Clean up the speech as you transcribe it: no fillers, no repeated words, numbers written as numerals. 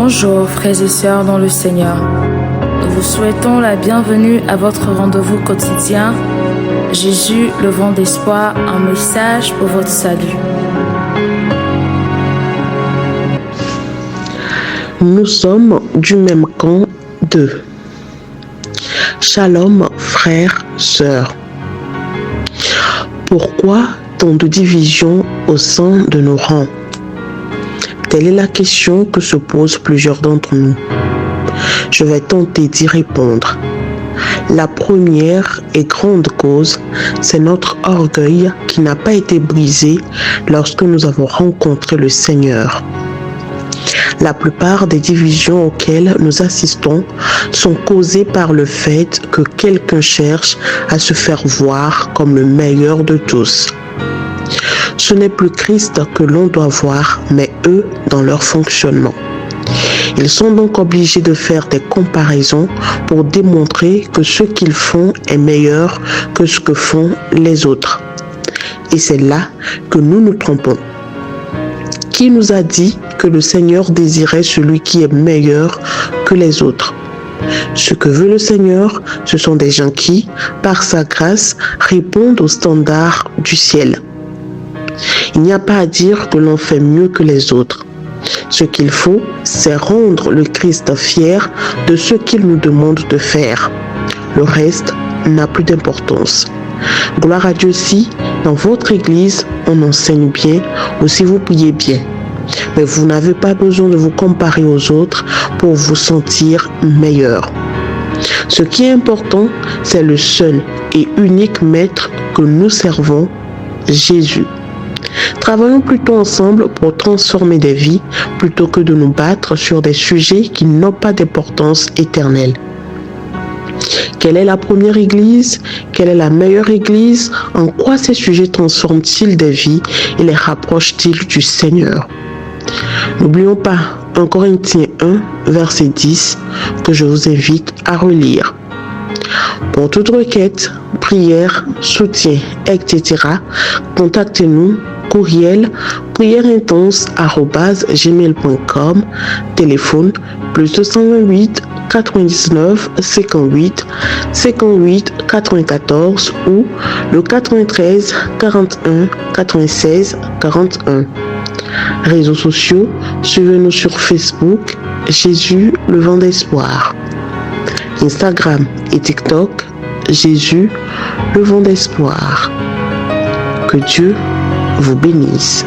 Bonjour frères et sœurs dans le Seigneur. Nous vous souhaitons la bienvenue à votre rendez-vous quotidien. Jésus, le vent d'espoir, un message pour votre salut. Nous sommes du même camp d'eux. Shalom, frères, sœurs. Pourquoi tant de divisions au sein de nos rangs? Telle est la question que se posent plusieurs d'entre nous. Je vais tenter d'y répondre. La première et grande cause, c'est notre orgueil qui n'a pas été brisé lorsque nous avons rencontré le Seigneur. La plupart des divisions auxquelles nous assistons sont causées par le fait que quelqu'un cherche à se faire voir comme le meilleur de tous. Ce n'est plus Christ que l'on doit voir, mais eux dans leur fonctionnement. Ils sont donc obligés de faire des comparaisons pour démontrer que ce qu'ils font est meilleur que ce que font les autres. Et c'est là que nous nous trompons. Qui nous a dit que le Seigneur désirait celui qui est meilleur que les autres? Ce que veut le Seigneur, ce sont des gens qui, par sa grâce, répondent aux standards du ciel. Il n'y a pas à dire que l'on fait mieux que les autres. Ce qu'il faut, c'est rendre le Christ fier de ce qu'il nous demande de faire. Le reste n'a plus d'importance. Gloire à Dieu si, dans votre église, on enseigne bien ou si vous priez bien. Mais vous n'avez pas besoin de vous comparer aux autres pour vous sentir meilleur. Ce qui est important, c'est le seul et unique maître que nous servons, Jésus. Travaillons plutôt ensemble pour transformer des vies plutôt que de nous battre sur des sujets qui n'ont pas d'importance éternelle. Quelle est la première église? Quelle est la meilleure église? En quoi ces sujets transforment-ils des vies et les rapprochent-ils du Seigneur? N'oublions pas 1 Corinthiens 1, verset 10, que je vous invite à relire. Pour toute requête, prière, soutien, etc., contactez-nous. Courriel prièreintense@gmail.com, téléphone +228 99 58 58 94 ou le 93 41 96 41. Réseaux sociaux, suivez-nous sur Facebook, Jésus, le vent d'espoir. Instagram et TikTok, Jésus, le vent d'espoir. Que Dieu vous bénisse.